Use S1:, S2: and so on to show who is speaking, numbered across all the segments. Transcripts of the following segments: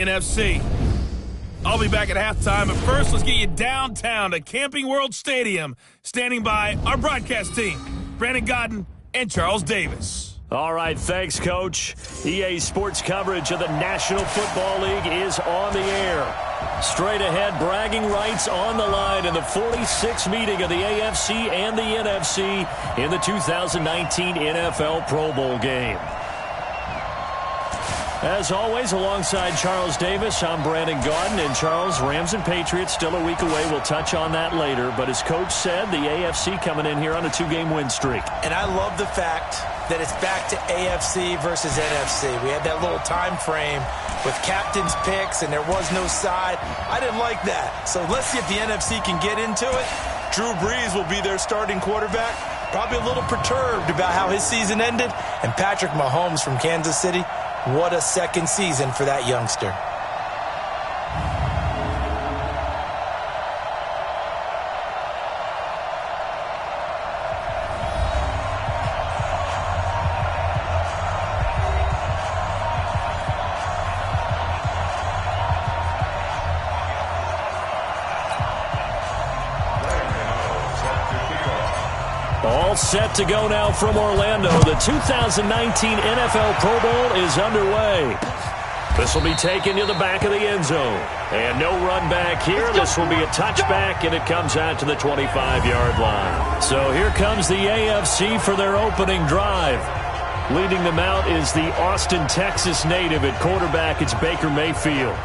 S1: NFC. I'll be back at halftime, but first let's get you downtown to Camping World Stadium. Standing by our broadcast team, Brandon Godden and Charles Davis.
S2: All right, thanks, Coach. EA Sports coverage of the National Football League is on the air. Straight ahead, bragging rights on the line in the 46th meeting of the AFC and the NFC in the 2019 NFL Pro Bowl game. As always, alongside Charles Davis, I'm Brandon Gaudin. And Charles, Rams and Patriots still a week away. We'll touch on that later. But as Coach said, the AFC coming in here on a 2-game win streak.
S3: And I love the fact that it's back to AFC versus NFC. We had that little time frame with captain's picks, and there was no side. I didn't like that. So let's see if the NFC can get into it. Drew Brees will be their starting quarterback. Probably a little perturbed about how his season ended. And Patrick Mahomes from Kansas City. What a second season for that youngster.
S2: All set to go now from Orlando. The 2019 NFL Pro Bowl is underway. This will be taken to the back of the end zone. And no run back here. This will be a touchback, and it comes out to the 25-yard line. So here comes the AFC for their opening drive. Leading them out is the Austin, Texas native. At quarterback, it's Baker Mayfield.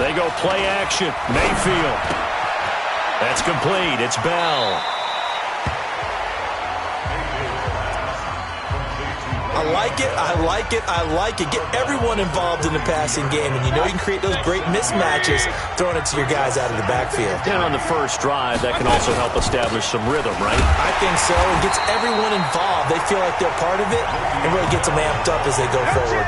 S2: They go play action. Mayfield. That's complete. It's Bell.
S3: I like it. I like it. I like it. Get everyone involved in the passing game, and you know you can create those great mismatches throwing it to your guys out of the backfield.
S2: And on the first drive, that can also help establish some rhythm, right?
S3: I think so. It gets everyone involved. They feel like they're part of it, and really gets them amped up as they go forward.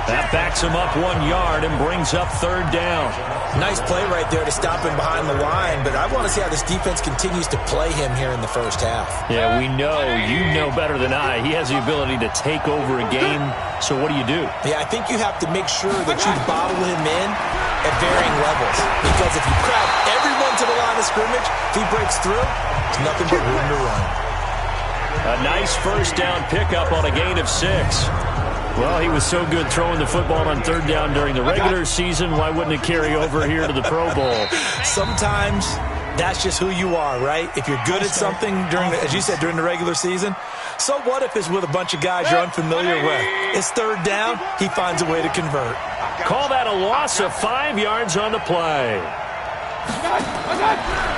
S2: That backs him up 1 yard and brings up third down.
S3: Nice play right there to stop him behind the line, but I want to see how this defense continues to play him here in the first half.
S2: Yeah, we know. You know better than I. He has the ability to take over a game, so what do you do?
S3: Yeah, I think you have to make sure that you bottle him in at varying levels, because if you crowd everyone to the line of scrimmage, if he breaks through, there's nothing but room to run.
S2: A nice first down pickup on a gain of 6. Well, he was so good throwing the football on third down during the regular season. Why wouldn't it carry over here to the Pro Bowl?
S3: Sometimes that's just who you are, right? If you're good at something, as you said, during the regular season, so what if it's with a bunch of guys you're unfamiliar with? It's third down. He finds a way to convert.
S2: Call that a loss of 5 yards on the play.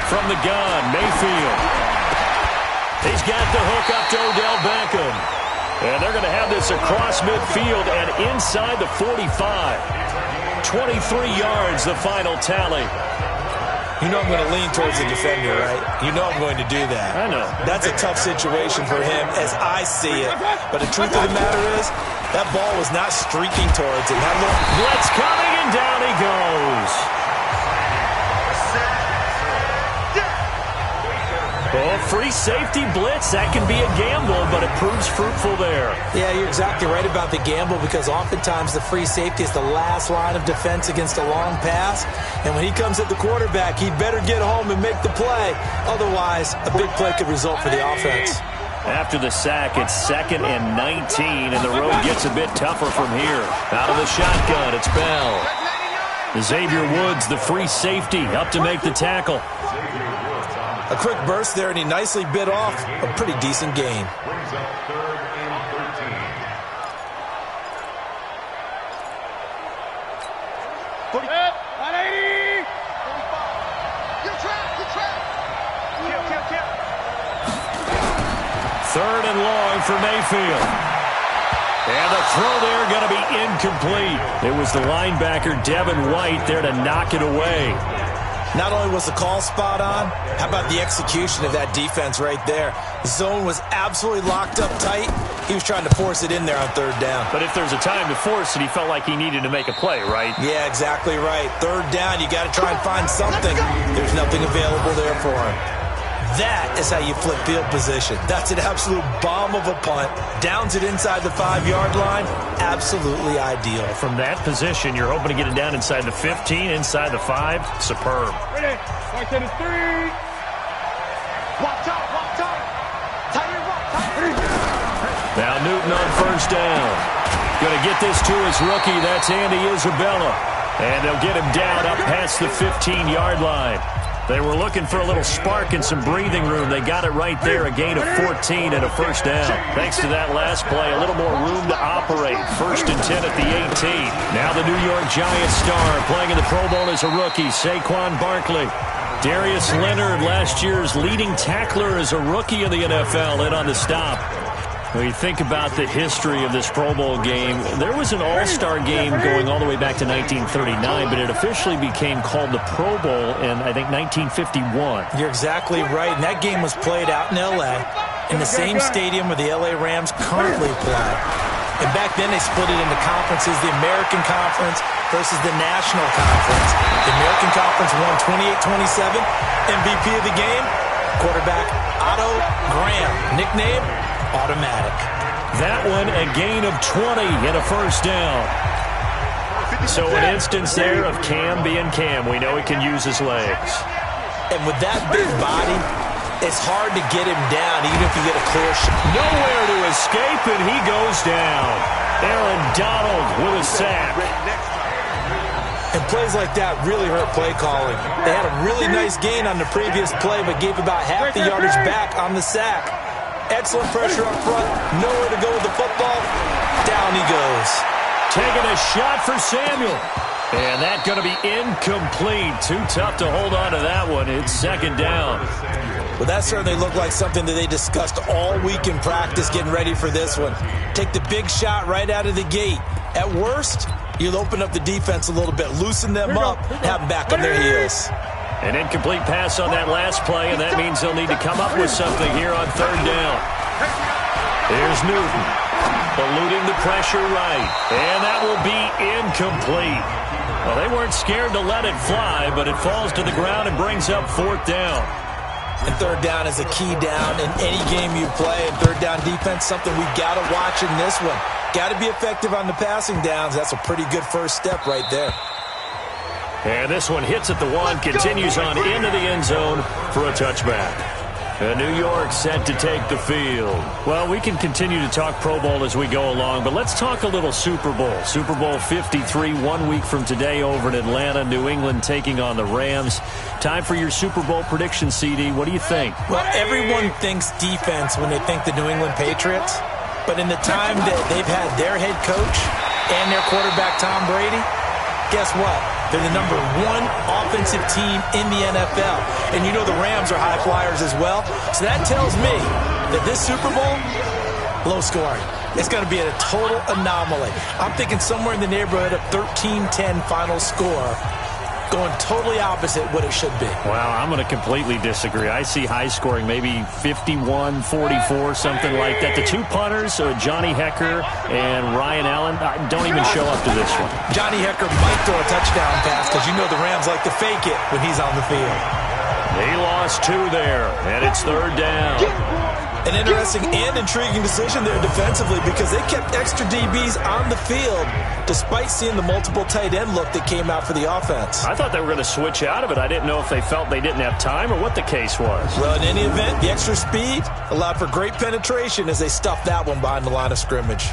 S2: From the gun, Mayfield. He's got the hook up to Odell Beckham. And they're going to have this across midfield and inside the 45. 23 yards, the final tally.
S3: You know I'm going to lean towards the defender, right? You know I'm going to do that.
S2: I know.
S3: That's a tough situation for him as I see it. But the truth of the matter is, that ball was not streaking towards him.
S2: Blitz coming, and down he goes. Oh, free safety blitz. That can be a gamble, but it proves fruitful there.
S3: Yeah, you're exactly right about the gamble, because oftentimes the free safety is the last line of defense against a long pass. And when he comes at the quarterback, he'd better get home and make the play. Otherwise, a big play could result for the offense.
S2: After the sack, it's 2nd and 19, and the road gets a bit tougher from here. Out of the shotgun, it's Bell. Xavier Woods, the free safety, up to make the tackle.
S3: A quick burst there, and he nicely bit off a pretty decent gain.
S2: Third and long for Mayfield. And the throw there going to be incomplete. It was the linebacker, Devin White, there to knock it away.
S3: Not only was the call spot on, how about the execution of that defense right there? The zone was absolutely locked up tight. He was trying to force it in there on third down.
S2: But if there's a time to force it, he felt like he needed to make a play, right?
S3: Yeah, exactly right. Third down, you got to try and find something. There's nothing available there for him. That is how you flip field position. That's an absolute bomb of a punt. Downs it inside the 5-yard line. Absolutely ideal.
S2: From that position, you're hoping to get it down inside the 15, inside the 5. Superb.
S4: Ready? Watch out, 3. Watch out, watch out. Tight end, watch out.
S2: Now Newton on first down. Going to get this to his rookie. That's Andy Isabella. And they'll get him down up past the 15-yard line. They were looking for a little spark and some breathing room. They got it right there, a gain of 14 and a first down. Thanks to that last play, a little more room to operate. 1st and 10 at the 18. Now the New York Giants star playing in the Pro Bowl as a rookie, Saquon Barkley. Darius Leonard, last year's leading tackler as a rookie in the NFL, in on the stop. When you think about the history of this Pro Bowl game, there was an all-star game going all the way back to 1939, but it officially became called the Pro Bowl in, I think, 1951.
S3: You're exactly right, and that game was played out in L.A., in the same stadium where the L.A. Rams currently play. And back then, they split it into conferences, the American Conference versus the National Conference. The American Conference won 28-27, MVP of the game, quarterback Otto Graham, nickname Automatic.
S2: That one, a gain of 20 and a first down. So an instance there of Cam being Cam. We know he can use his legs.
S3: And with that big body, it's hard to get him down, even if you get a clear shot.
S2: Nowhere to escape, and he goes down. Aaron Donald with a sack.
S3: And plays like that really hurt play calling. They had a really nice gain on the previous play, but gave about half the yardage back on the sack. Excellent pressure up front. Nowhere to go with the football. Down he goes.
S2: Taking a shot for Samuel. And that's going to be incomplete. Too tough to hold on to that one. It's 2nd down.
S3: Well, that certainly looked like something that they discussed all week in practice getting ready for this one. Take the big shot right out of the gate. At worst, you'll open up the defense a little bit, loosen them up, have them back on their heels.
S2: An incomplete pass on that last play, and that means they'll need to come up with something here on 3rd down. Here's Newton, eluding the pressure right, and that will be incomplete. Well, they weren't scared to let it fly, but it falls to the ground and brings up 4th down.
S3: And 3rd down is a key down in any game you play. And 3rd down defense, something we've got to watch in this one. Got to be effective on the passing downs. That's a pretty good first step right there.
S2: And this one hits at the 1, continues on into the end zone for a touchback. And New York set to take the field. Well, we can continue to talk Pro Bowl as we go along, but let's talk a little Super Bowl. Super Bowl 53, 1 week from today over in Atlanta. New England taking on the Rams. Time for your Super Bowl prediction, CD. What do you think?
S3: Well, everyone thinks defense when they think the New England Patriots. But in the time that they've had their head coach and their quarterback, Tom Brady, guess what? They're the #1 offensive team in the NFL. And you know the Rams are high flyers as well. So that tells me that this Super Bowl, low scoring. It's going to be a total anomaly. I'm thinking somewhere in the neighborhood of 13-10 final score. Going totally opposite what it should be.
S2: Well, I'm going to completely disagree. I see high scoring, maybe 51-44, something like that. The 2 punters, Johnny Hecker and Ryan Allen, don't even show up to this one.
S3: Johnny Hecker might throw a touchdown pass because you know the Rams like to fake it when he's on the field.
S2: He lost 2 there, and it's 3rd down.
S3: An interesting and intriguing decision there defensively because they kept extra DBs on the field despite seeing the multiple tight end look that came out for the offense.
S2: I thought they were going to switch out of it. I didn't know if they felt they didn't have time or what the case was.
S3: Well, in any event, the extra speed allowed for great penetration as they stuffed that one behind the line of scrimmage.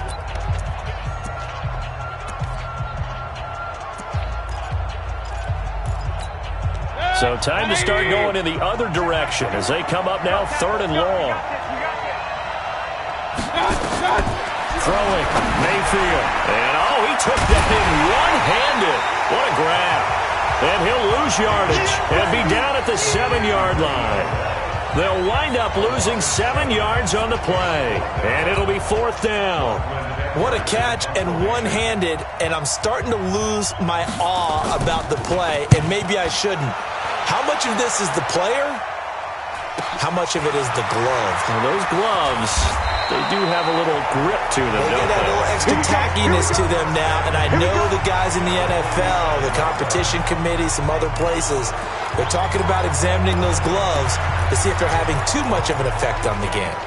S2: So time to start going in the other direction as they come up now 3rd and long. Throwing, Mayfield. And, he took that in one-handed. What a grab. And he'll lose yardage and be down at the 7-yard line. They'll wind up losing 7 yards on the play. And it'll be 4th down.
S3: What a catch and one-handed. And I'm starting to lose my awe about the play. And maybe I shouldn't. How much of this is the player? How much of it is the glove?
S2: Well, those gloves, they do have a little grip to them,
S3: They
S2: don't
S3: get that
S2: they?
S3: little extra tackiness to them now, and I know the guys in the NFL, the competition committee, some other places, they're talking about examining those gloves to see if they're having too much of an effect on the game.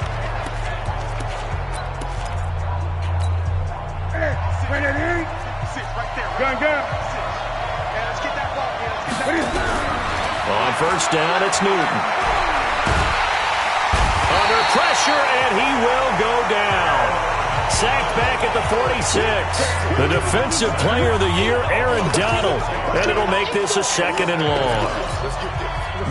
S2: On first down, it's Newton. Under pressure, and he will go down. Sacked back at the 46. The Defensive Player of the Year, Aaron Donald. And it'll make this a 2nd and long.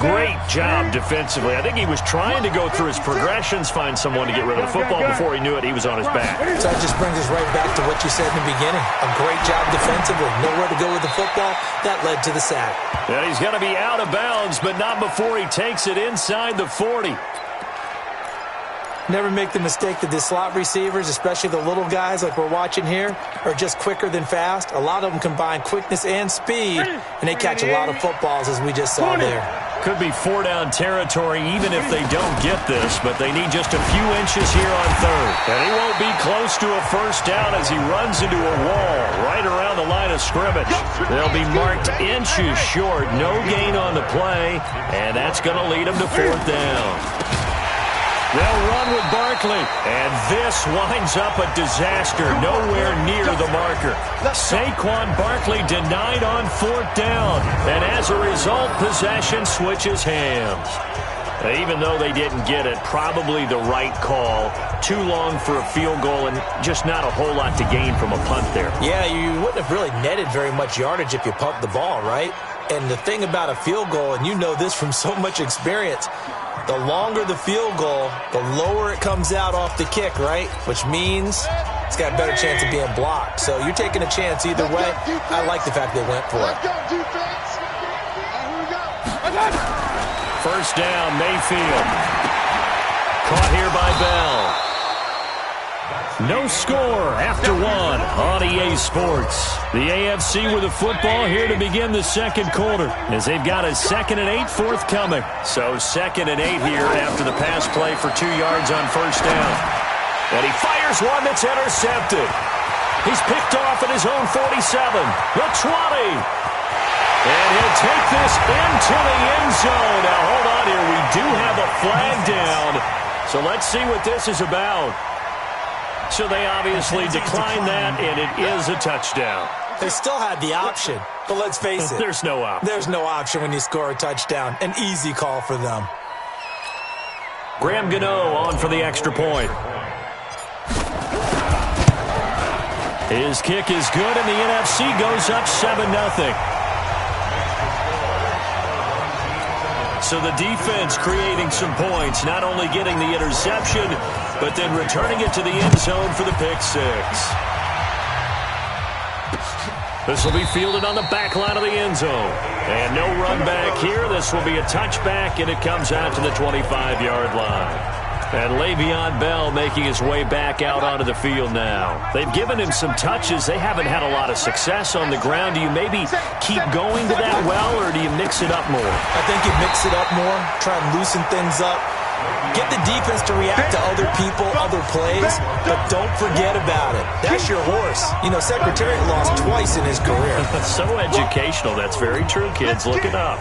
S2: Great job defensively. I think he was trying to go through his progressions, find someone to get rid of the football. Before he knew it, he was on his back.
S3: So that just brings us right back to what you said in the beginning. A great job defensively. Nowhere to go with the football. That led to the sack.
S2: And he's going to be out of bounds, but not before he takes it inside the 40.
S3: Never make the mistake that the slot receivers, especially the little guys like we're watching here, are just quicker than fast. A lot of them combine quickness and speed, and they catch a lot of footballs, as we just saw there.
S2: Could be 4-down territory even if they don't get this, but they need just a few inches here on 3rd. And he won't be close to a first down as he runs into a wall right around the line of scrimmage. They'll be marked inches short, no gain on the play, and that's going to lead them to 4th down. They'll run with Barkley, and this winds up a disaster nowhere near the marker. Saquon Barkley denied on 4th down, and as a result, possession switches hands. Even though they didn't get it, probably the right call. Too long for a field goal and just not a whole lot to gain from a punt there.
S3: Yeah, you wouldn't have really netted very much yardage if you pumped the ball, right? And the thing about a field goal, and you know this from so much experience, the longer the field goal, the lower it comes out off the kick, right? Which means it's got a better chance of being blocked. So you're taking a chance either way. I like the fact they went for it.
S2: First down, Mayfield. Caught here by Bell. No score after 1 on EA Sports. The AFC with the football here to begin the 2nd quarter as they've got a 2nd and 8 forthcoming. So 2nd and 8 here after the pass play for 2 yards on first down. And he fires one that's intercepted. He's picked off at his own 47. The 20. And he'll take this into the end zone. Now hold on here. We do have a flag down. So let's see what this is about. So they obviously declined that, and it is a touchdown.
S3: They still had the option, but let's face it.
S2: There's no option.
S3: There's no option when you score a touchdown. An easy call for them.
S2: Graham Gano on for the extra point. His kick is good, and the NFC goes up 7-0. So the defense creating some points, not only getting the interception, but then returning it to the end zone for the pick 6. This will be fielded on the back line of the end zone. And no run back here. This will be a touchback, and it comes out to the 25-yard line. And Le'Veon Bell making his way back out onto the field now. They've given him some touches. They haven't had a lot of success on the ground. Do you maybe keep going to that well, or do you mix it up more?
S3: I think you mix it up more, try and loosen things up. Get the defense to react to other people, other plays, but don't forget about it. That's your horse. You know, Secretariat lost twice in his career.
S2: So educational. That's very true, kids. Look it up.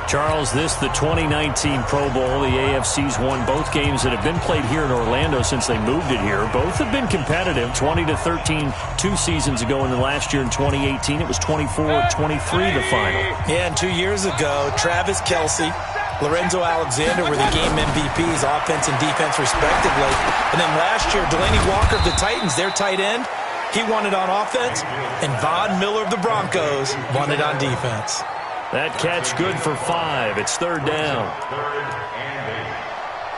S2: Charles, this the 2019 Pro Bowl. The AFC's won both games that have been played here in Orlando since they moved it here. Both have been competitive, 20-13 2 seasons ago, and then last year in 2018 it was 24-23 the final.
S3: Yeah, and 2 years ago, Travis Kelce, Lorenzo Alexander were the game MVPs, offense and defense respectively. And then last year, Delaney Walker of the Titans, their tight end, he won it on offense, and Von Miller of the Broncos won it on defense.
S2: That catch good for 5. It's 3rd down.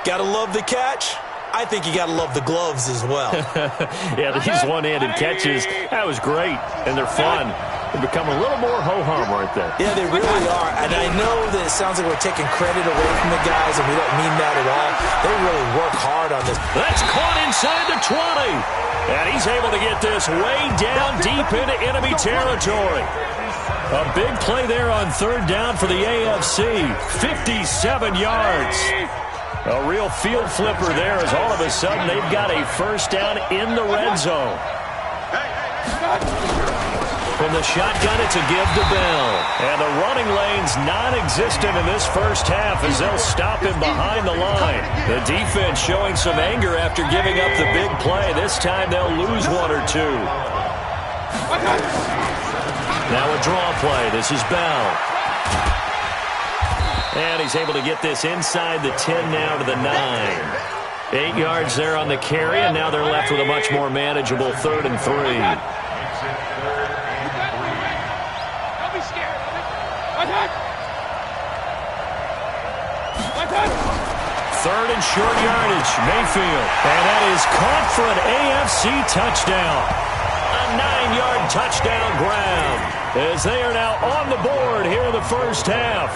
S3: Gotta love the catch. I think you gotta love the gloves as well.
S2: Yeah, these one-handed catches, that was great, and they're fun. They become a little more ho-hum right there.
S3: Yeah, they really are. And I know that it sounds like we're taking credit away from the guys, and we don't mean that at all. They really work hard on this.
S2: That's caught inside the 20. And he's able to get this way down deep into enemy territory. A big play there on third down for the AFC. 57 yards. A real field flipper there as all of a sudden they've got a first down in the red zone. From the shotgun, it's a give to Bell. And the running lane's non-existent in this first half as they'll stop him behind the line. The defense showing some anger after giving up the big play. This time they'll lose one or two. Now a draw play. This is Bell. And he's able to get this inside the 10 now to the 9. 8 yards there on the carry, and now they're left with a much more manageable 3rd and 3. Third and short yardage, Mayfield. And that is caught for an AFC touchdown. A 9-yard touchdown grab as they are now on the board here in the first half.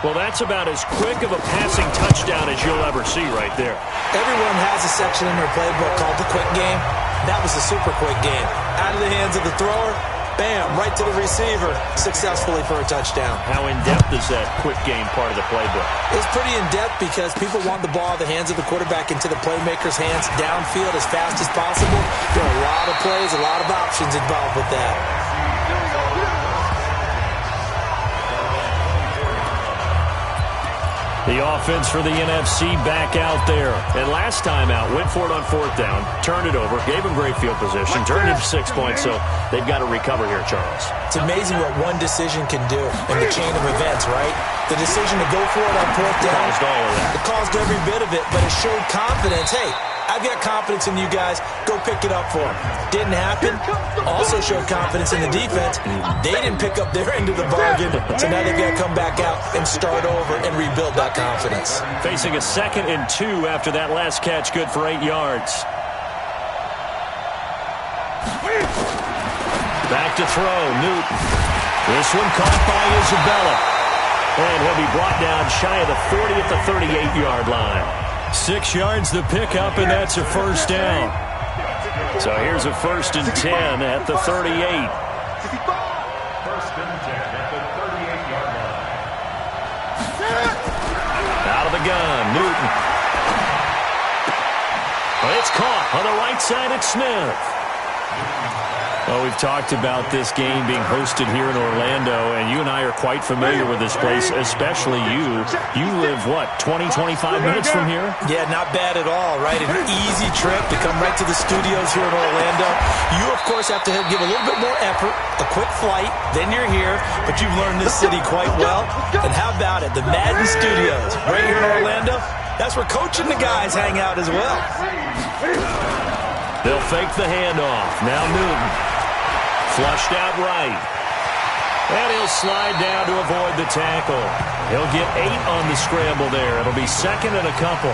S2: Well, that's about as quick of a passing touchdown as you'll ever see right there.
S3: Everyone has a section in their playbook called the quick game. That was a super quick game. Out of the hands of the thrower, bam, right to the receiver, successfully for a touchdown.
S2: How in-depth is that quick game part of the playbook?
S3: It's pretty in-depth because people want the ball out of the hands of the quarterback into the playmaker's hands downfield as fast as possible. There are a lot of plays, a lot of options involved with that.
S2: The offense for the NFC back out there. And last time out, went for it on 4th down, turned it over, gave them great field position, turned it to 6 points, so they've got to recover here, Charles.
S3: It's amazing what one decision can do in the chain of events, right? The decision to go for it on 4th down.
S2: Caused all of that.
S3: It caused every bit of it, but it showed confidence. Hey, I've got confidence in you guys. Go pick it up for them. Didn't happen. Also showed confidence in the defense. They didn't pick up their end of the bargain, so now they've got to come back out and start over and rebuild that confidence.
S2: Facing a 2nd and 2 after that last catch, good for 8 yards. Back to throw, Newton. This one caught by Isabella. And he'll be brought down shy of the 40 at the 38-yard line. 6 yards the pickup, and that's a first down. So here's a 1st and 10 at the 38.
S4: 1st and 10 at the 38-yard line.
S2: Out of the gun, Newton. Well, it's caught on the right side at Smith. Well, we've talked about this game being hosted here in Orlando, and you and I are quite familiar with this place, especially you. You live, what, 20, 25 minutes from here?
S3: Yeah, not bad at all, right? An easy trip to come right to the studios here in Orlando. You, of course, have to give a little bit more effort, a quick flight, then you're here, but you've learned this city quite well. And how about it? The Madden Studios, right here in Orlando, that's where Coach and the guys hang out as well.
S2: They'll fake the handoff. Now Newton. Flushed out right. And he'll slide down to avoid the tackle. He'll get 8 on the scramble there. It'll be 2nd and a couple.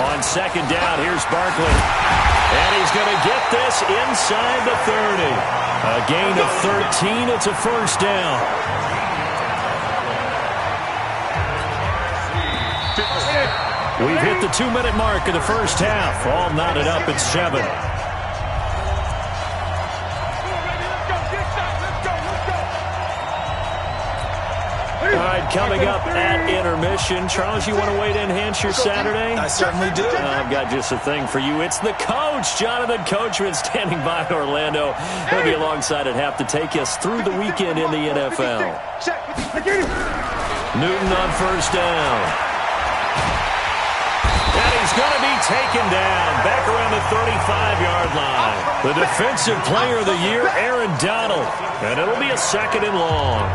S2: On 2nd down, here's Barkley. And he's going to get this inside the 30. A gain of 13. It's a first down. We've hit the 2-minute mark of the first half. All knotted up at 7. All right, coming up at intermission. Charles, you want to wait to enhance your Saturday?
S3: I certainly do.
S2: I've got just a thing for you. It's the coach, Jonathan Coachman, standing by in Orlando. He'll be alongside at half to take us through the weekend in the NFL. Newton on first down. And he's going to be taken down back around the 35-yard line. The defensive player of the year, Aaron Donald. And it'll be a 2nd and long.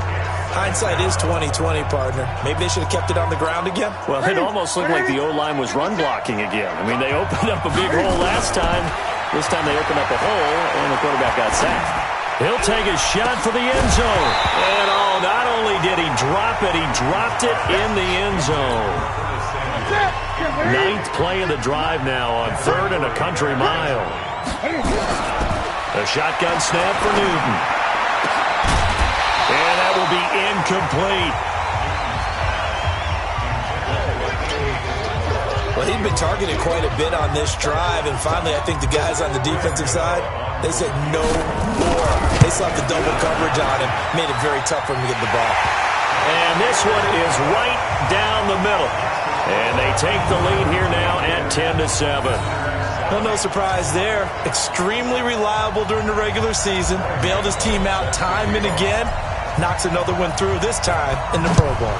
S3: Hindsight is 20/20, partner. Maybe they should have kept it on the ground again.
S2: Well, it almost looked like the O-line was run blocking again. I mean, they opened up a big hole last time. This time they opened up a hole, and the quarterback got sacked. He'll take a shot for the end zone. And, not only did he drop it, he dropped it in the end zone. 9th play of the drive now on 3rd and a country mile. A shotgun snap for Newton. And that will be incomplete.
S3: Well, He'd been targeted quite a bit on this drive, and finally I think the guys on the defensive side, they said no more. They slapped the double coverage on him, made it very tough for him to get the ball.
S2: And this one is right down the middle. And they take the lead here now at 10-7.
S3: Well, no surprise there. Extremely reliable during the regular season. Bailed his team out time and again. Knocks another one through, this time in the Pro Bowl.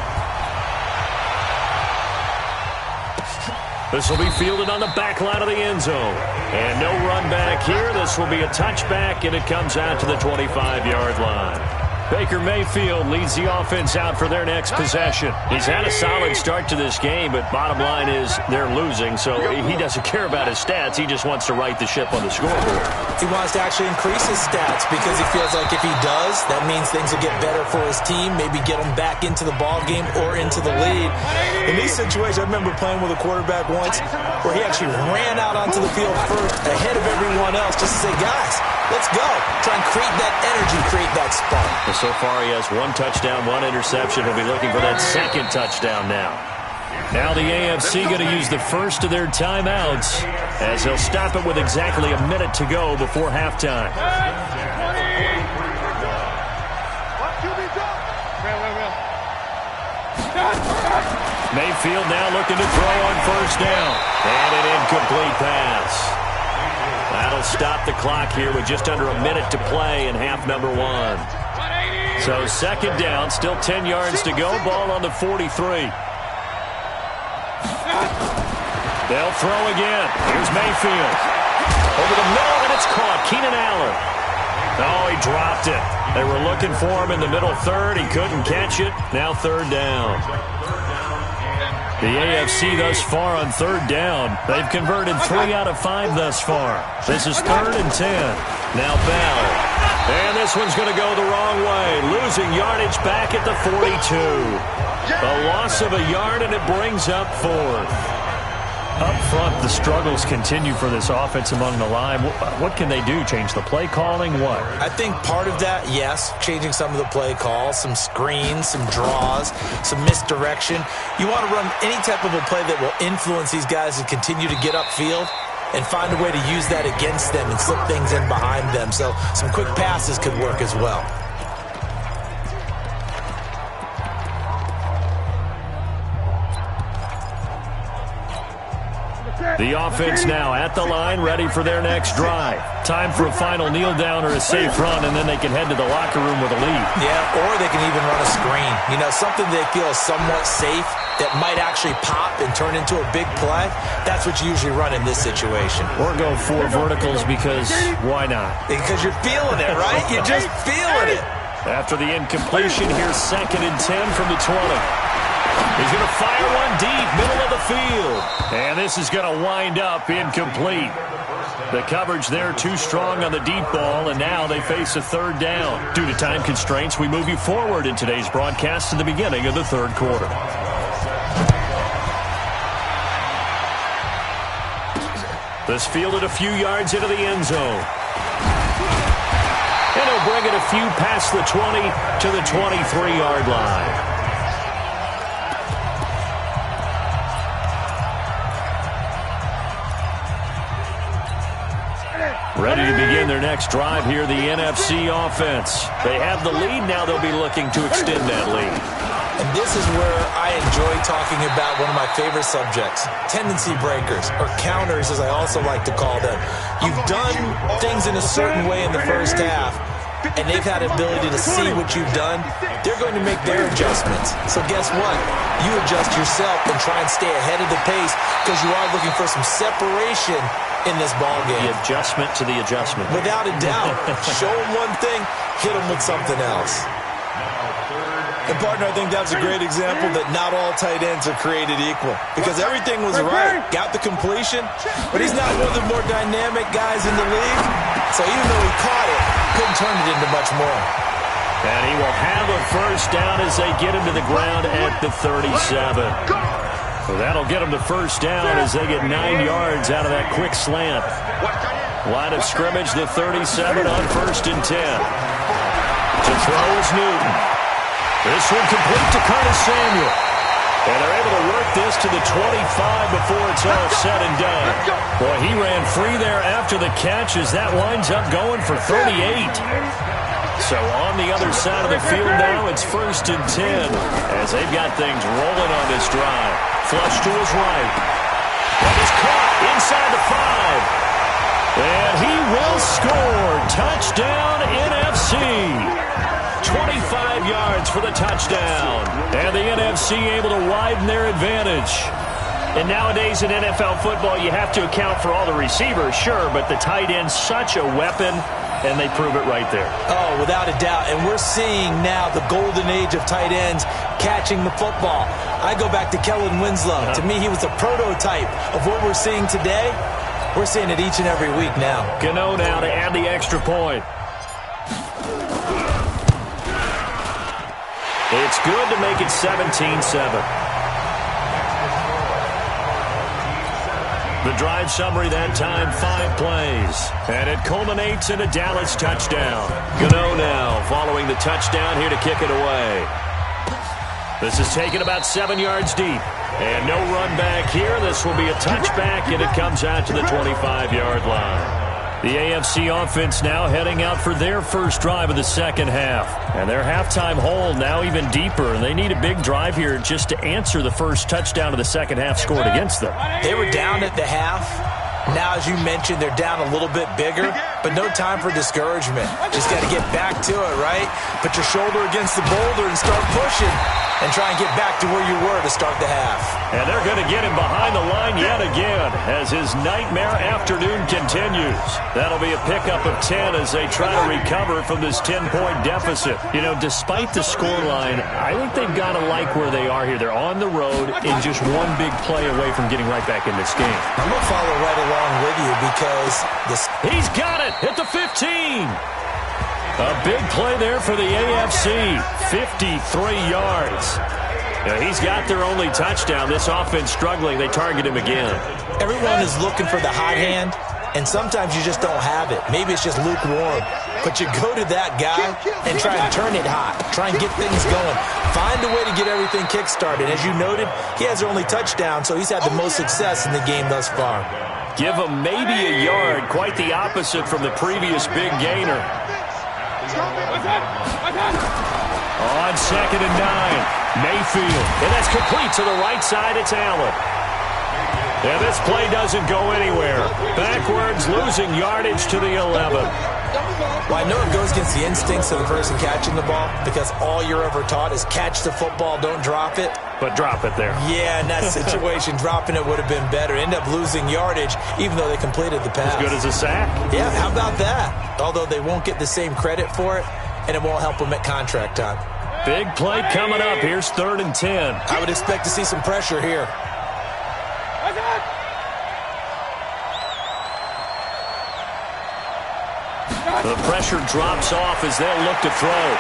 S2: This will be fielded on the back line of the end zone. And no run back here. This will be a touchback, and it comes out to the 25-yard line. Baker Mayfield leads the offense out for their next possession. He's had a solid start to this game, but bottom line is they're losing, so he doesn't care about his stats. He just wants to right the ship on the scoreboard.
S3: He wants to actually increase his stats because he feels like if he does, that means things will get better for his team, maybe get him back into the ball game or into the lead. In these situations, I remember playing with a quarterback once where he actually ran out onto the field first ahead of everyone else just to say, guys, let's go. Try and create that energy, create that spark.
S2: So far, he has 1 touchdown, 1 interception. He'll be looking for that second touchdown now. Now the AFC going to use the first of their timeouts as they'll stop it with exactly a minute to go before halftime. Mayfield now looking to throw on first down. And an incomplete pass. That'll stop the clock here with just under a minute to play in half number 1. So second down, still 10 yards to go. Ball on the 43. They'll throw again. Here's Mayfield. Over the middle, and it's caught. Keenan Allen. Oh, he dropped it. They were looking for him in the middle third. He couldn't catch it. Now third down. The AFC thus far on third down. They've converted 3 out of 5 thus far. This is 3rd and 10. Now Bell. And this one's going to go the wrong way. Losing yardage back at the 42. A loss of a yard, and it brings up 4th. Up front, the struggles continue for this offense among the line. What can they do? Change the play calling? What?
S3: I think part of that, yes, changing some of the play calls, some screens, some draws, some misdirection. You want to run any type of a play that will influence these guys to continue to get upfield and find a way to use that against them and slip things in behind them. So some quick passes could work as well.
S2: The offense now at the line, ready for their next drive. Time for a final kneel down or a safe run, and then they can head to the locker room with a lead.
S3: Yeah, or they can even run a screen. You know, something they feel is somewhat safe that might actually pop and turn into a big play. That's what you usually run in this situation.
S2: Or go 4 verticals because why not?
S3: Because you're feeling it, right? You're just feeling it.
S2: After the incompletion, here's 2nd and 10 from the 20. He's going to fire one deep, middle of the field. And this is going to wind up incomplete. The coverage there too strong on the deep ball, and now they face a 3rd down. Due to time constraints, we move you forward in today's broadcast to the beginning of the 3rd quarter. This fielded a few yards into the end zone. And he'll bring it a few past the 20 to the 23-yard line. Ready to begin their next drive here, the NFC offense. They have the lead. Now they'll be looking to extend that lead.
S3: And this is where I enjoy talking about one of my favorite subjects, tendency breakers, or counters as I also like to call them. You've done things in a certain way in the first half, and they've had the ability to see what you've done. They're going to make their adjustments. So guess what? You adjust yourself and try and stay ahead of the pace because you are looking for some separation in this ball game.
S2: The adjustment to the adjustment.
S3: Without a doubt. Show them one thing, hit them with something else. And, partner, I think that's a great example that not all tight ends are created equal because everything was right. Got the completion, but he's not one of the more dynamic guys in the league. So even though he caught it, couldn't turn it into much more.
S2: And he will have a first down as they get him to the ground at the 37. So that'll get them to first down as they get 9 yards out of that quick slant. Line of scrimmage, the 37 on 1st and 10. To throw is Newton. This one complete to Curtis Samuel. And they're able to work this to the 25 before it's all said and done. Boy, he ran free there after the catch as that winds up going for 38. So on the other side of the field now, it's 1st and 10 as they've got things rolling on this drive. Flush to his right. And it's caught inside the 5. And he will score. Touchdown, NFC. 25 yards for the touchdown. And the NFC able to widen their advantage. And nowadays in NFL football, you have to account for all the receivers, sure, but the tight end's such a weapon, and they prove it right there.
S3: Oh, without a doubt. And we're seeing now the golden age of tight ends catching the football. I go back to Kellen Winslow. To me, he was a prototype of what we're seeing today. We're seeing it each and every week now.
S2: Gano now to add the extra point. It's good to make it 17-7. The drive summary that time, 5 plays. And it culminates in a Dallas touchdown. Gano now following the touchdown here to kick it away. This is taken about 7 yards deep. And no run back here. This will be a touchback, and it comes out to the 25-yard line. The AFC offense now heading out for their first drive of the second half. And their halftime hole now even deeper. And they need a big drive here just to answer the first touchdown of the second half scored against them.
S3: They were down at the half. Now, as you mentioned, they're down a little bit bigger, but no time for discouragement. Just got to get back to it, right? Put your shoulder against the boulder and start pushing and try and get back to where you were to start the half.
S2: And they're going to get him behind the line yet again as his nightmare afternoon continues. That'll be a pickup of 10 as they try to recover from this 10-point deficit. You know, despite the scoreline, I think they've got to like where they are here. They're on the road and just one big play away from getting right back in this game.
S3: I'm going to follow right along with you because
S2: he's got it at the 15. A big play there for the AFC. 53 yards. Now, he's got their only touchdown. This offense struggling. They target him again.
S3: Everyone is looking for the hot hand, and sometimes you just don't have it. Maybe it's just lukewarm. But you go to that guy and try and turn it hot. Try and get things going. Find a way to get everything kick-started. As you noted, he has their only touchdown, so he's had the most success in the game thus far.
S2: Give him maybe a yard. Quite the opposite from the previous big gainer. On 2nd and 9, Mayfield. And that's complete to the right side. It's Allen. And this play doesn't go anywhere. Backwards, losing yardage to the 11.
S3: Well, I know it goes against the instincts of the person catching the ball because all you're ever taught is catch the football, don't drop it.
S2: But drop it there.
S3: Yeah, in that situation, dropping it would have been better. End up losing yardage, even though they completed the pass.
S2: As good as a sack.
S3: Yeah, how about that? Although they won't get the same credit for it, and it won't help them at contract time.
S2: Big play coming up. Here's 3rd and 10.
S3: I would expect to see some pressure here.
S2: The pressure drops off as they'll look to throw.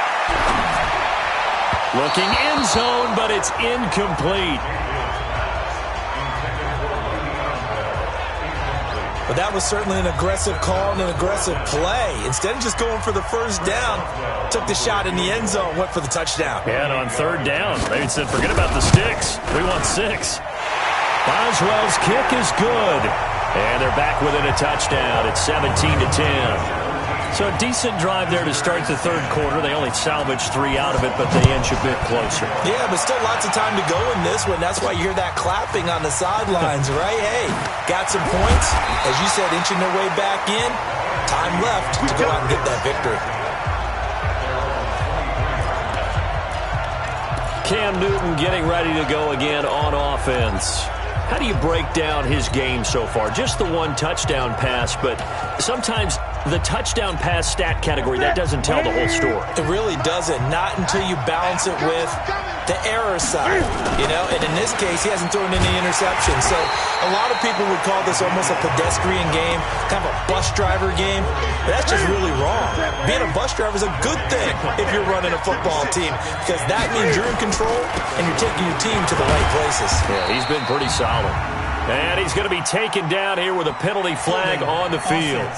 S2: Looking end zone, but it's incomplete.
S3: But that was certainly an aggressive call and an aggressive play. Instead of just going for the first down, took the shot in the end zone, went for the touchdown.
S2: And on 3rd down, they said, forget about the sticks. We want 6. Boswell's kick is good. And they're back within a touchdown. It's 17-10. So a decent drive there to start the 3rd quarter. They only salvaged 3 out of it, but they inch a bit closer.
S3: Yeah, but still lots of time to go in this one. That's why you hear that clapping on the sidelines, right? Hey, got some points. As you said, inching their way back in. Time left to go out and get that victory.
S2: Cam Newton getting ready to go again on offense. How do you break down his game so far? Just the one touchdown pass, but sometimes the touchdown pass stat category, that doesn't tell the whole story.
S3: It really doesn't. Not until you balance it with the error side. You know, and in this case, he hasn't thrown any interceptions. So a lot of people would call this almost a pedestrian game, kind of a bus driver game. But that's just really wrong. Being a bus driver is a good thing if you're running a football team because that means you're in control and you're taking your team to the right places.
S2: Yeah, he's been pretty solid. And he's going to be taken down here with a penalty flag on the field.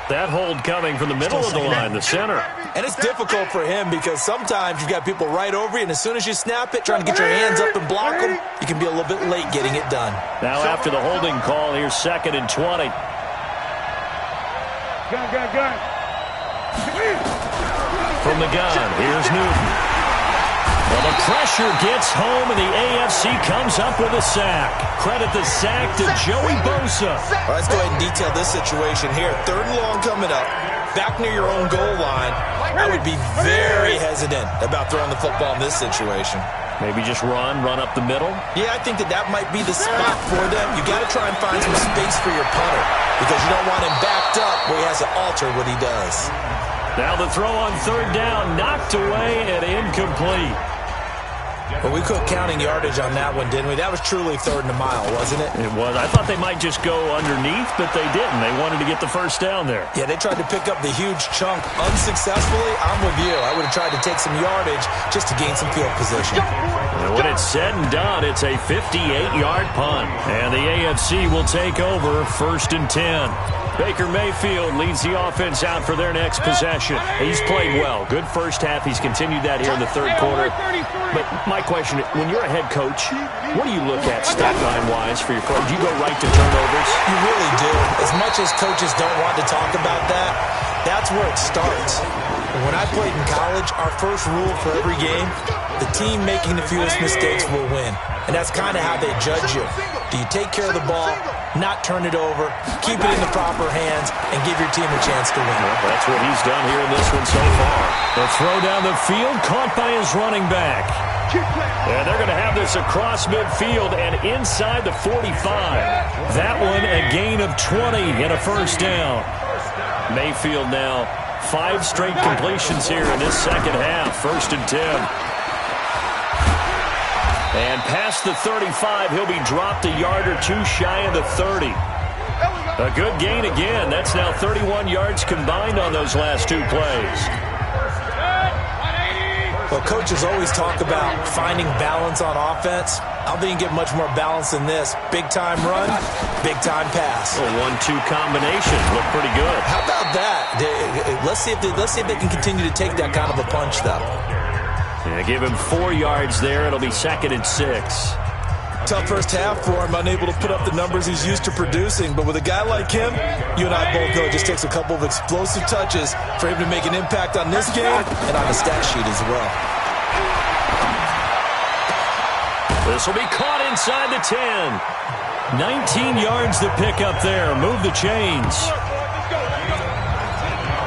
S2: That hold coming from the middle of the line, the center.
S3: And it's difficult for him because sometimes you've got people right over you, and as soon as you snap it, trying to get your hands up and block them, you can be a little bit late getting it done.
S2: Now after the holding call, here's 2nd and 20.
S4: Gun.
S2: From the gun, here's Newton. Well, the pressure gets home, and the AFC comes up with a sack. Credit the sack to Joey Bosa.
S3: All right, let's go ahead and detail this situation here. 3rd and long coming up, back near your own goal line. I would be very hesitant about throwing the football in this situation.
S2: Maybe just run up the middle?
S3: Yeah, I think that might be the spot for them. You got to try and find some space for your punter because you don't want him backed up where he has to alter what he does.
S2: Now the throw on 3rd down, knocked away and incomplete.
S3: But we quit counting yardage on that one, didn't we? That was truly 3rd and a mile, wasn't it?
S2: It was. I thought they might just go underneath, but they didn't. They wanted to get the 1st down there.
S3: Yeah, they tried to pick up the huge chunk unsuccessfully. I'm with you. I would have tried to take some yardage just to gain some field position.
S2: And when it's said and done, it's a 58-yard punt. And the AFC will take over 1st and 10. Baker Mayfield leads the offense out for their next possession. He's played well. Good first half. He's continued that here in the 3rd quarter. But my question, when you're a head coach, what do you look at stat line-wise for your coach? Do you go right to turnovers?
S3: You really do. As much as coaches don't want to talk about that, that's where it starts. When I played in college, our first rule for every game, the team making the fewest mistakes will win. And that's kind of how they judge you. Do you take care of the ball, not turn it over, keep it in the proper hands, and give your team a chance to win?
S2: Well, that's what he's done here in this one so far. The throw down the field, caught by his running back. And they're going to have this across midfield and inside the 45. That one a gain of 20 and a 1st down. Mayfield now 5 straight completions here in this 2nd half. 1st and 10. And past the 35, he'll be dropped a yard or 2 shy of the 30. A good gain again. That's now 31 yards combined on those last 2 plays.
S3: Well, coaches always talk about finding balance on offense. I don't think you get much more balance than this. Big-time run, big-time pass.
S2: A 1-2 combination. Looked pretty good.
S3: How about that? Let's see if they can continue to take that kind of a punch, though.
S2: Yeah, give him 4 yards there. It'll be 2nd and 6.
S3: Tough first half for him, unable to put up the numbers he's used to producing. But with a guy like him, you and I both know it just takes a couple of explosive touches for him to make an impact on this game and on the stat sheet as well.
S2: This will be caught inside the 10. 19 yards to pick up there. Move the chains.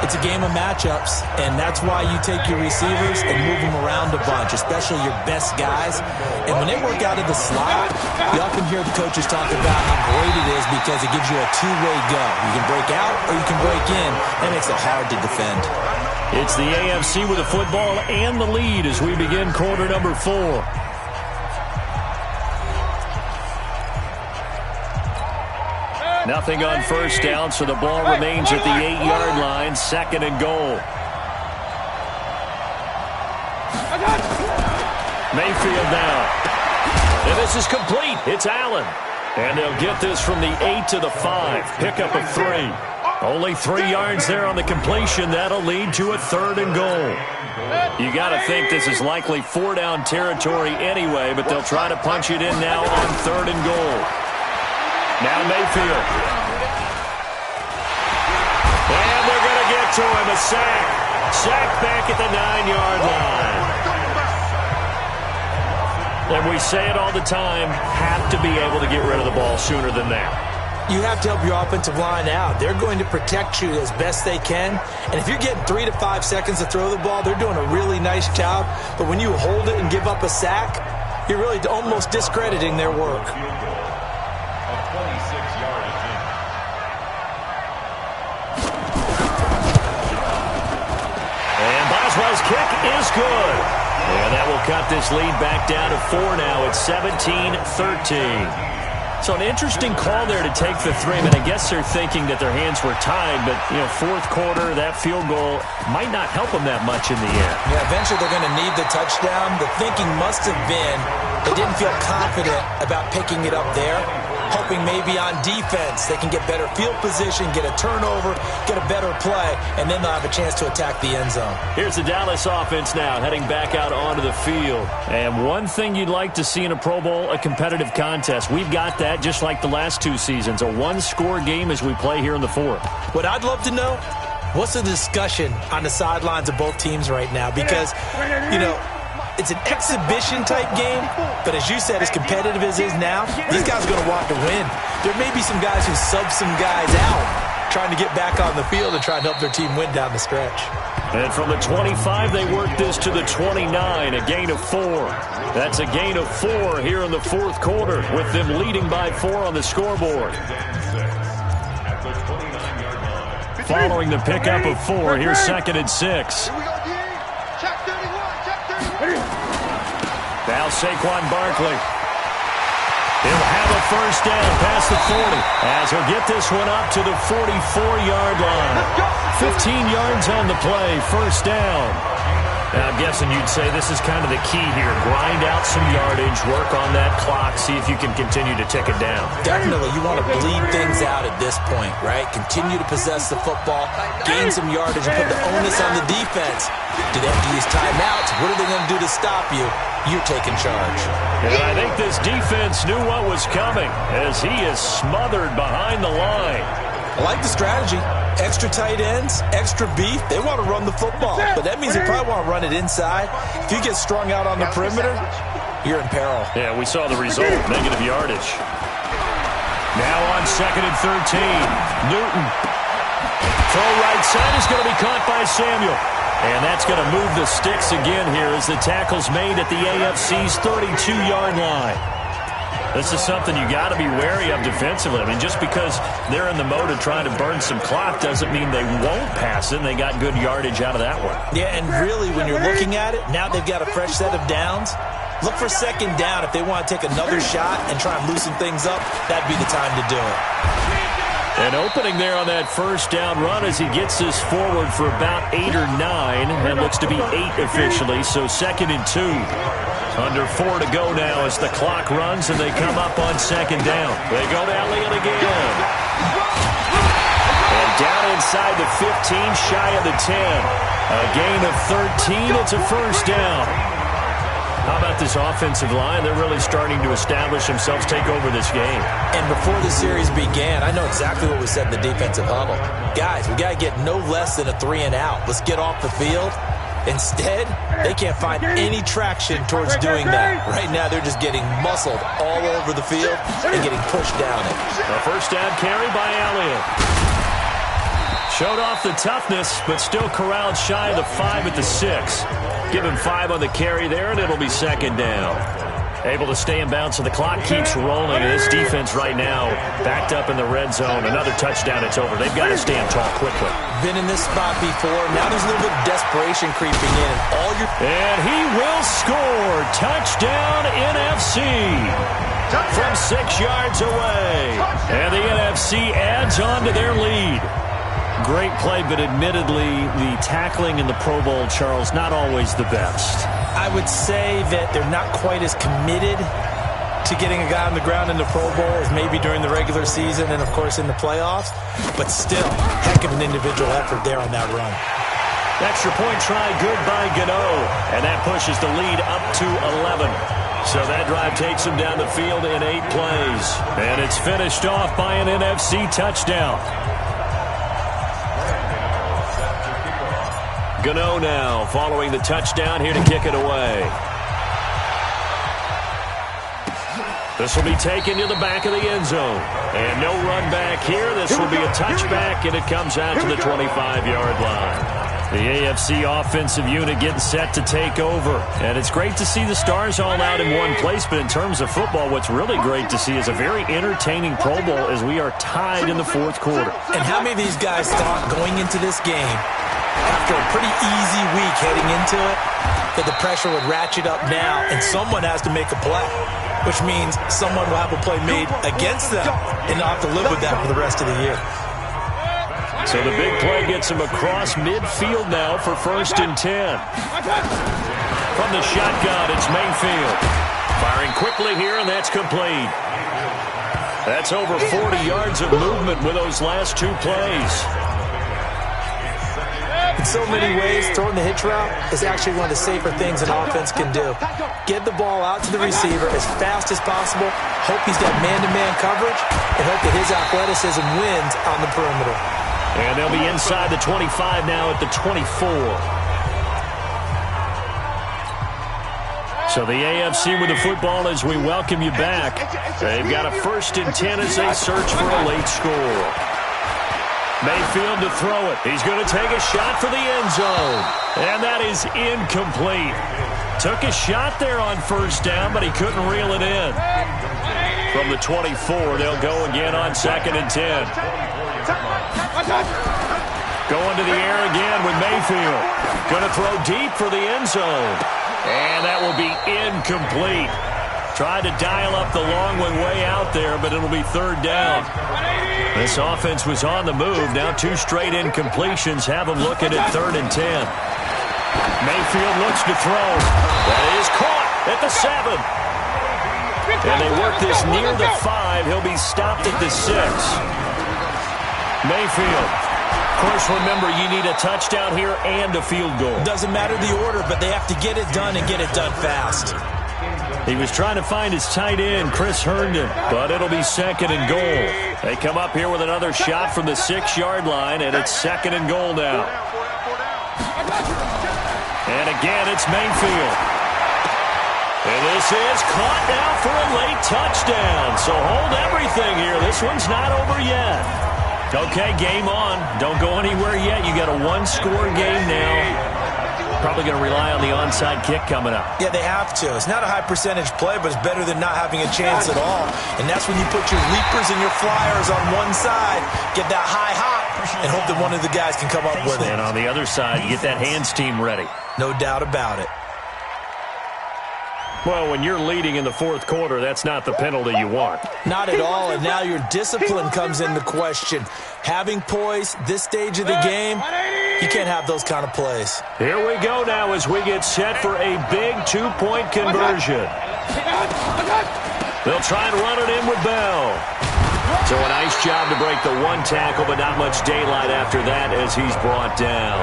S3: It's a game of matchups, and that's why you take your receivers and move them around a bunch, especially your best guys. And when they work out of the slot, you often hear the coaches talk about how great it is because it gives you a 2-way go. You can break out or you can break in. That makes it hard to defend.
S2: It's the AFC with the football and the lead as we begin quarter number 4. Nothing on 1st down, so the ball remains at the 8-yard line. 2nd and goal. Mayfield now. And this is complete. It's Allen. And they'll get this from the 8 to the 5. Pickup of 3. Only 3 yards there on the completion. That'll lead to a 3rd and goal. You got to think this is likely 4-down territory anyway, but they'll try to punch it in now on 3rd and goal. Now Mayfield. And they're going to get to him. A sack. Sack back at the 9-yard line. And we say it all the time, have to be able to get rid of the ball sooner than that.
S3: You have to help your offensive line out. They're going to protect you as best they can. And if you're getting 3 to 5 seconds to throw the ball, they're doing a really nice job. But when you hold it and give up a sack, you're really almost discrediting their work.
S2: Boswell's kick is good. And that will cut this lead back down to 4 now. It's 17-13. So an interesting call there to take the 3. I mean, I guess they're thinking that their hands were tied, but, 4th quarter, that field goal might not help them that much in the end.
S3: Yeah, eventually they're going to need the touchdown. The thinking must have been they didn't feel confident about picking it up there. hoping maybe on defense they can get better field position, get a turnover, get a better play, and then they'll have a chance to attack the end zone.
S2: Here's the Dallas offense now, heading back out onto the field. And one thing you'd like to see in a Pro Bowl, a competitive contest. We've got that just like the last 2 seasons, a one-score game as we play here in the fourth.
S3: What I'd love to know, what's the discussion on the sidelines of both teams right now? Because, you know, it's an exhibition-type game, but as you said, as competitive as it is now, these guys are going to want to win. There may be some guys who sub some guys out, trying to get back on the field and try to help their team win down the stretch.
S2: And from the 25, they work this to the 29, a gain of 4. That's a gain of 4 here in the fourth quarter, with them leading by 4 on the scoreboard. Following the pickup of 4, here's 2nd and 6. Now Saquon Barkley. He'll have a first down past the 40 as he'll get this one up to the 44-yard line. 15 yards on the play, first down. Now, I'm guessing you'd say this is kind of the key here. Grind out some yardage, work on that clock, see if you can continue to tick it down.
S3: Definitely, you want to bleed things out at this point, right? Continue to possess the football, gain some yardage, and put the onus on the defense. Do they have to use timeouts? What are they going to do to stop you? You're taking charge.
S2: And I think this defense knew what was coming as he is smothered behind the line.
S3: I like the strategy. Extra tight ends, extra beef. They want to run the football, but that means they probably want to run it inside. If you get strung out on the perimeter, you're in peril.
S2: Yeah, we saw the result, negative yardage. Now on 2nd and 13, Newton. Throw right side is going to be caught by Samuel. And that's going to move the sticks again here as the tackle's made at the AFC's 32-yard line. This is something you got to be wary of defensively. I mean, just because they're in the mode of trying to burn some clock doesn't mean they won't pass it, and they got good yardage out of that one.
S3: Yeah, and really, when you're looking at it, now they've got a fresh set of downs. Look for 2nd down. If they want to take another shot and try and loosen things up, that'd be the time to do it.
S2: An opening there on that first down run as he gets this forward for about 8 or 9. And it looks to be 8 officially, so 2nd and 2. Under 4 to go now as the clock runs and they come up on 2nd down. They go to Elliott again. And down inside the 15, shy of the 10. A gain of 13, it's a first down. How about this offensive line? They're really starting to establish themselves, take over this game.
S3: And before the series began, I know exactly what was said in the defensive huddle. Guys, we got to get no less than a 3 and out. Let's get off the field. Instead, they can't find any traction towards doing that. Right now, they're just getting muscled all over the field and getting pushed down it.
S2: A first down carry by Elliott. Showed off the toughness, but still corralled shy of the 5 at the 6. Give him 5 on the carry there, and it'll be 2nd down. Able to stay in bounds, so the clock keeps rolling. And this defense right now backed up in the red zone. Another touchdown, it's over. They've got to stand tall quickly.
S3: Been in this spot before. Now there's a little bit of desperation creeping in.
S2: And he will score. Touchdown, NFC. From 6 yards away. And the NFC adds on to their lead. Great play, but admittedly, the tackling in the Pro Bowl, Charles, not always the best.
S3: I would say that they're not quite as committed to getting a guy on the ground in the Pro Bowl as maybe during the regular season and, of course, in the playoffs. But still, heck of an individual effort there on that run.
S2: Extra point try, good by Gano. And that pushes the lead up to 11. So that drive takes him down the field in 8 plays. And it's finished off by an NFC touchdown. Gano now following the touchdown here to kick it away. This will be taken to the back of the end zone. And no run back here. This will be a touchback, and it comes out to the 25-yard line. The AFC offensive unit getting set to take over. And it's great to see the stars all out in one place, but in terms of football, what's really great to see is a very entertaining Pro Bowl as we are tied in the fourth quarter.
S3: And how many of these guys thought going into this game, after a pretty easy week heading into it, that the pressure would ratchet up now and someone has to make a play, which means someone will have a play made against them and not have to live with that for the rest of the year.
S2: So the big play gets him across midfield now for 1st and 10. From the shotgun, it's Mayfield. Firing quickly here, and that's complete. That's over 40 yards of movement with those last 2 plays.
S3: In so many ways, throwing the hitch route is actually one of the safer things an offense can do. Get the ball out to the receiver as fast as possible, hope he's got man-to-man coverage, and hope that his athleticism wins on the perimeter.
S2: And they'll be inside the 25 now at the 24. So the AFC with the football as we welcome you back. They've got a 1st and 10 as they search for a late score. Mayfield to throw it. He's going to take a shot for the end zone. And that is incomplete. Took a shot there on 1st down, but he couldn't reel it in. From the 24, they'll go again on 2nd and 10. Going to the air again with Mayfield. Going to throw deep for the end zone. And that will be incomplete. Tried to dial up the long one way out there, but it'll be 3rd down. This offense was on the move. Now 2 straight incompletions have them looking at 3rd and 10. Mayfield looks to throw. That is caught at the 7. And they work this near the 5. He'll be stopped at the 6. Mayfield. Of course, remember, you need a touchdown here and a field goal.
S3: Doesn't matter the order, but they have to get it done and get it done fast.
S2: He was trying to find his tight end, Chris Herndon, but it'll be 2nd and goal. They come up here with another shot from the 6-yard line, and it's 2nd and goal now. And again, it's Mayfield. And this is caught now for a late touchdown. So hold everything here. This one's not over yet. Okay, game on. Don't go anywhere yet. You got a 1-score game now. Probably going to rely on the onside kick coming up.
S3: Yeah, they have to. It's not a high percentage play, but it's better than not having a chance at all. And that's when you put your leapers and your flyers on one side, get that high hop, and hope that one of the guys can come up with it.
S2: And on the other side, you get that hands team ready.
S3: No doubt about it.
S2: Well, when you're leading in the 4th quarter, that's not the penalty you want.
S3: Not at all, and now your discipline comes into question. Having poise this stage of the game, you can't have those kind of plays.
S2: Here we go now as we get set for a big 2-point conversion. They'll try and run it in with Bell. So a nice job to break the 1 tackle, but not much daylight after that as he's brought down.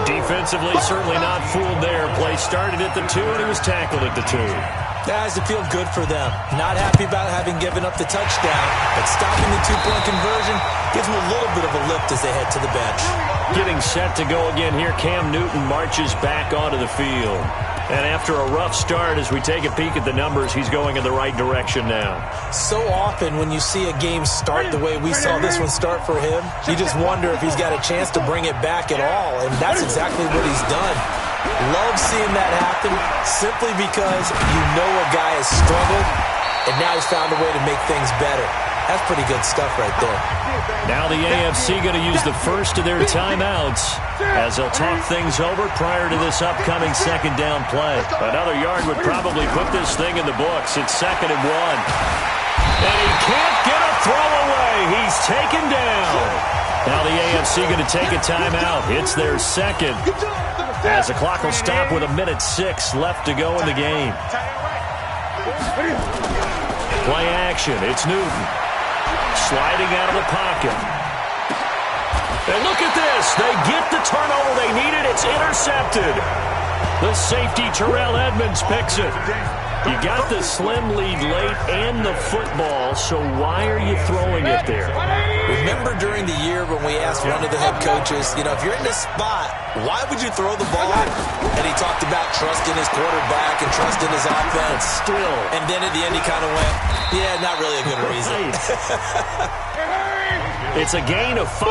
S2: Defensively, certainly not fooled there. Play started at the 2, and he was tackled at the 2.
S3: That has to feel good for them. Not happy about having given up the touchdown, but stopping the 2-point conversion gives them a little bit of a lift as they head to the bench.
S2: Getting set to go again here, Cam Newton marches back onto the field. And after a rough start, as we take a peek at the numbers, he's going in the right direction now.
S3: So often when you see a game start the way we saw this one start for him, you just wonder if he's got a chance to bring it back at all, and that's exactly what he's done. Love seeing that happen simply because you know a guy has struggled, and now he's found a way to make things better. That's pretty good stuff right there.
S2: Now the AFC going to use the first of their timeouts as they'll talk things over prior to this upcoming 2nd down play. Another yard would probably put this thing in the books. It's 2nd and 1. And he can't get a throw away. He's taken down. Now the AFC going to take a timeout. It's their 2nd. As the clock will stop with 1:06 left to go in the game. Play action. It's Newton. Sliding out of the pocket. And look at this. They get the turnover they needed. It's intercepted. The safety, Terrell Edmonds, picks it. You got the slim lead late and the football, so why are you throwing it there?
S3: Remember during the year when we asked one of the head coaches, you know, if you're in this spot, why would you throw the ball? And he talked about trusting his quarterback and trusting his offense.
S2: Still.
S3: And then at the end he kind of went, yeah, not really a good reason.
S2: It's a gain of 5,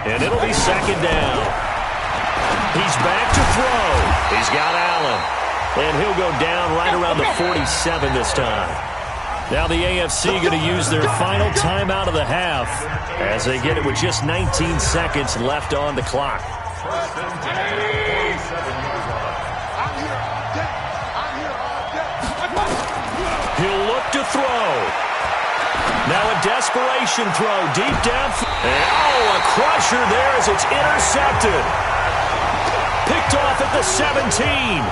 S2: and it'll be 2nd down. He's back to throw. He's got Allen. And he'll go down right around the 47 this time. Now the AFC going to use their final timeout of the half as they get it with just 19 seconds left on the clock. He'll look to throw. Now a desperation throw deep down. And a crusher there as it's intercepted. Picked off at the 17.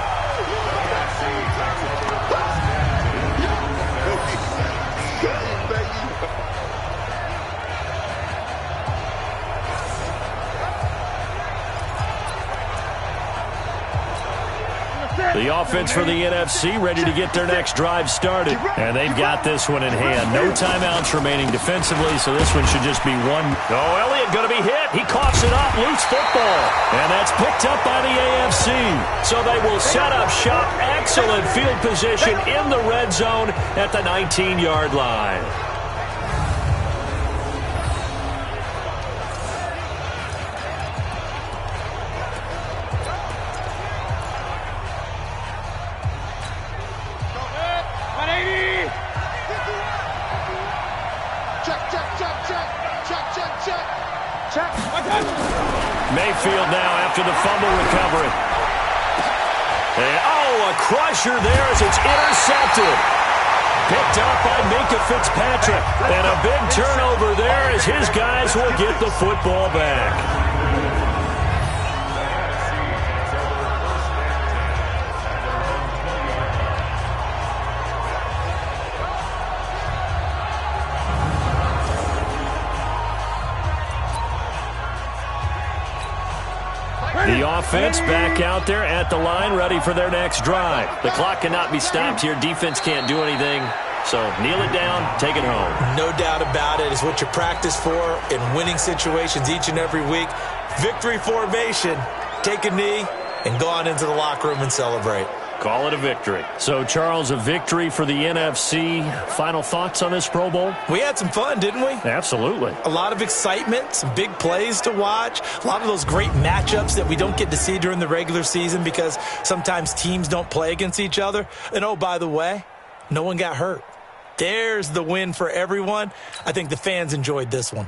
S2: The offense for the NFC ready to get their next drive started. And they've got this one in hand. No timeouts remaining defensively, so this one should just be one. Oh, Elliott going to be hit. He coughs it up. Loose football. And that's picked up by the AFC. So they will set up shop. Excellent field position in the red zone at the 19-yard line. Mayfield now after the fumble recovery. And, a crusher there as it's intercepted. Picked up by Minka Fitzpatrick. And a big turnover there as his guys will get the football back. The offense back out there at the line, ready for their next drive. The clock cannot be stopped here. Defense can't do anything. So kneel it down, take it home.
S3: No doubt about it. It's what you practice for in winning situations each and every week. Victory formation. Take a knee and go on into the locker room and celebrate.
S2: Call it a victory. So, Charles, a victory for the NFC. Final thoughts on this Pro Bowl?
S3: We had some fun, didn't we?
S2: Absolutely.
S3: A lot of excitement, some big plays to watch, a lot of those great matchups that we don't get to see during the regular season because sometimes teams don't play against each other. And, oh, by the way, no one got hurt. There's the win for everyone. I think the fans enjoyed this one.